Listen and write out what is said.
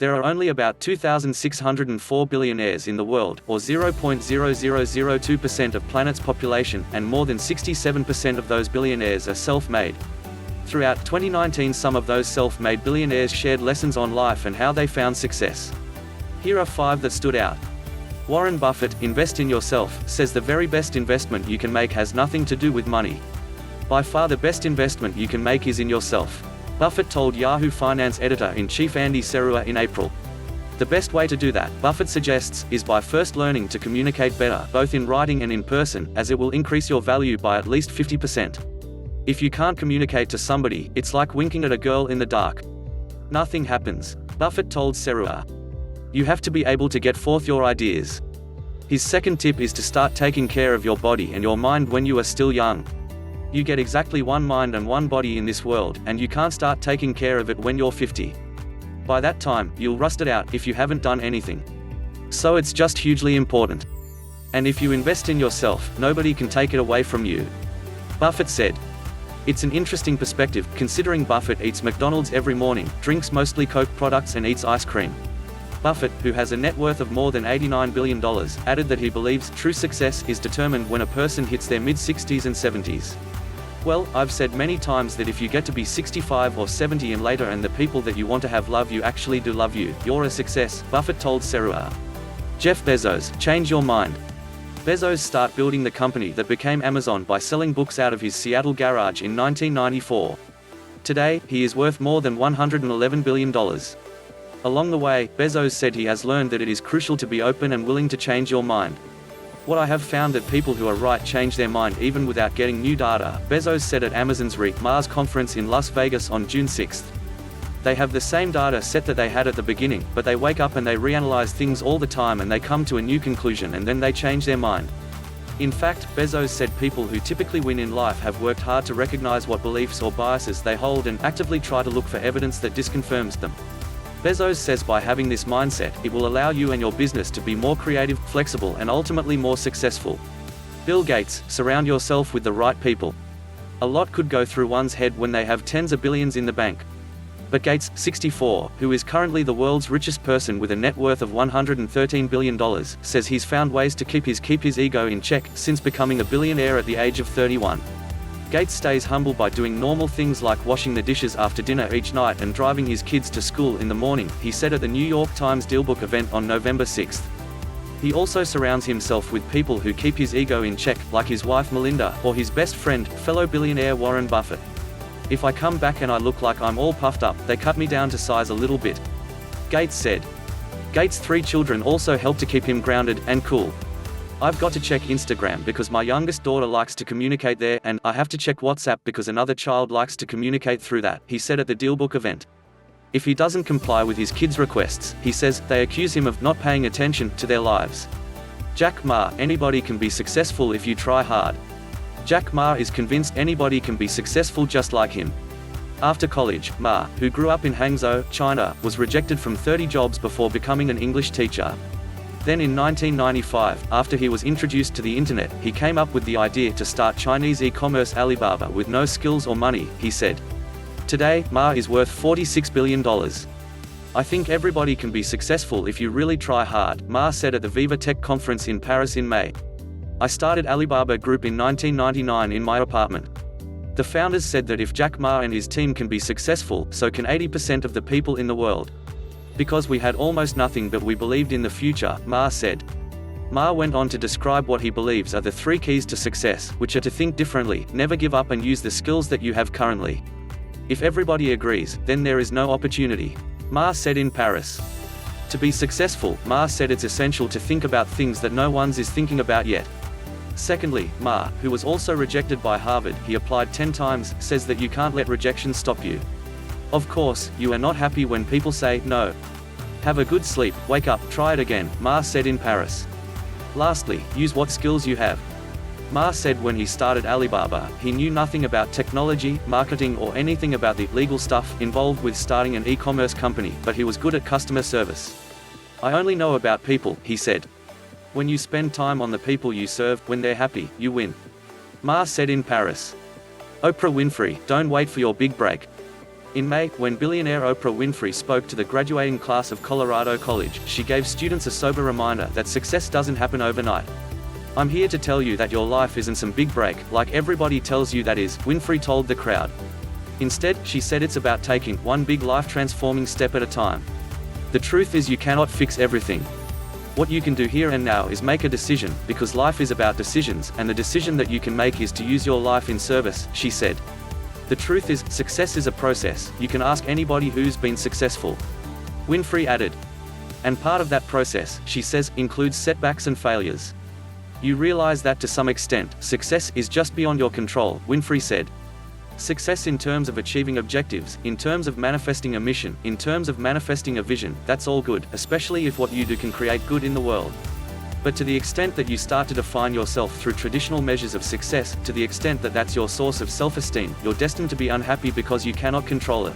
There are only about 2,604 billionaires in the world, or 0.0002% of planet's population, and more than 67% of those billionaires are self-made. Throughout 2019, some of those self-made billionaires shared lessons on life and how they found success. Here are 5 that stood out. Warren Buffett, invest in yourself, says the very best investment you can make has nothing to do with money. By far the best investment you can make is in yourself. Buffett told Yahoo Finance editor-in-chief Andy Serua in April. The best way to do that, Buffett suggests, is by first learning to communicate better, both in writing and in person, as it will increase your value by at least 50%. If you can't communicate to somebody, it's like winking at a girl in the dark. Nothing happens. Buffett told Serua. You have to be able to get forth your ideas. His second tip is to start taking care of your body and your mind when you are still young. You get exactly one mind and one body in this world, and you can't start taking care of it when you're 50. By that time, you'll rust it out if you haven't done anything. So it's just hugely important. And if you invest in yourself, nobody can take it away from you. Buffett said. It's an interesting perspective, considering Buffett eats McDonald's every morning, drinks mostly Coke products and eats ice cream. Buffett, who has a net worth of more than $89 billion, added that he believes true success is determined when a person hits their mid-60s and 70s. Well, I've said many times that if you get to be 65 or 70 and later and the people that you want to have love you actually do love you, you're a success, Buffett told Serua. Jeff Bezos, change your mind. Bezos started building the company that became Amazon by selling books out of his Seattle garage in 1994. Today, he is worth more than $111 billion. Along the way, Bezos said he has learned that it is crucial to be open and willing to change your mind. What I have found that people who are right change their mind even without getting new data, Bezos said at Amazon's Mars conference in Las Vegas on June 6. They have the same data set that they had at the beginning, but they wake up and they reanalyze things all the time and they come to a new conclusion and then they change their mind. In fact, Bezos said people who typically win in life have worked hard to recognize what beliefs or biases they hold and actively try to look for evidence that disconfirms them. Bezos says by having this mindset, it will allow you and your business to be more creative, flexible, and ultimately more successful. Bill Gates, surround yourself with the right people. A lot could go through one's head when they have tens of billions in the bank. But Gates, 64, who is currently the world's richest person with a net worth of $113 billion, says he's found ways to keep his ego in check since becoming a billionaire at the age of 31. Gates stays humble by doing normal things like washing the dishes after dinner each night and driving his kids to school in the morning, he said at the New York Times Dealbook event on November 6. He also surrounds himself with people who keep his ego in check, like his wife Melinda, or his best friend, fellow billionaire Warren Buffett. If I come back and I look like I'm all puffed up, they cut me down to size a little bit. Gates said. Gates' 3 children also help to keep him grounded and cool. I've got to check Instagram because my youngest daughter likes to communicate there, and I have to check WhatsApp because another child likes to communicate through that, he said at the Dealbook event. If he doesn't comply with his kids' requests, he says, they accuse him of not paying attention to their lives. Jack Ma, anybody can be successful if you try hard. Jack Ma is convinced anybody can be successful just like him. After college, Ma, who grew up in Hangzhou, China, was rejected from 30 jobs before becoming an English teacher. Then in 1995, after he was introduced to the internet, he came up with the idea to start Chinese e-commerce Alibaba with no skills or money, he said. Today, Ma is worth $46 billion. I think everybody can be successful if you really try hard, Ma said at the Viva Tech conference in Paris in May. I started Alibaba Group in 1999 in my apartment. The founders said that if Jack Ma and his team can be successful, so can 80% of the people in the world. Because we had almost nothing but we believed in the future, Ma said. Ma went on to describe what he believes are the 3 keys to success, which are to think differently, never give up and use the skills that you have currently. If everybody agrees, then there is no opportunity. Ma said in Paris. To be successful, Ma said it's essential to think about things that no one is thinking about yet. Secondly, Ma, who was also rejected by Harvard, he applied 10 times, says that you can't let rejection stop you. Of course, you are not happy when people say no. Have a good sleep, wake up, try it again, Ma said in Paris. Lastly, use what skills you have. Ma said when he started Alibaba, he knew nothing about technology, marketing or anything about the legal stuff involved with starting an e-commerce company, but he was good at customer service. I only know about people, he said. When you spend time on the people you serve, when they're happy, you win. Ma said in Paris. Oprah Winfrey, don't wait for your big break. In May, when billionaire Oprah Winfrey spoke to the graduating class of Colorado College, she gave students a sober reminder that success doesn't happen overnight. "I'm here to tell you that your life isn't some big break, like everybody tells you that is," Winfrey told the crowd. Instead, she said it's about taking one big life-transforming step at a time. "The truth is you cannot fix everything. What you can do here and now is make a decision, because life is about decisions, and the decision that you can make is to use your life in service," she said. "The truth is, success is a process. You can ask anybody who's been successful," Winfrey added. "And part of that process," she says, "includes setbacks and failures. You realize that to some extent, success is just beyond your control," Winfrey said. Success in terms of achieving objectives, in terms of manifesting a mission, in terms of manifesting a vision, that's all good, especially if what you do can create good in the world. But to the extent that you start to define yourself through traditional measures of success, to the extent that that's your source of self-esteem, you're destined to be unhappy because you cannot control it.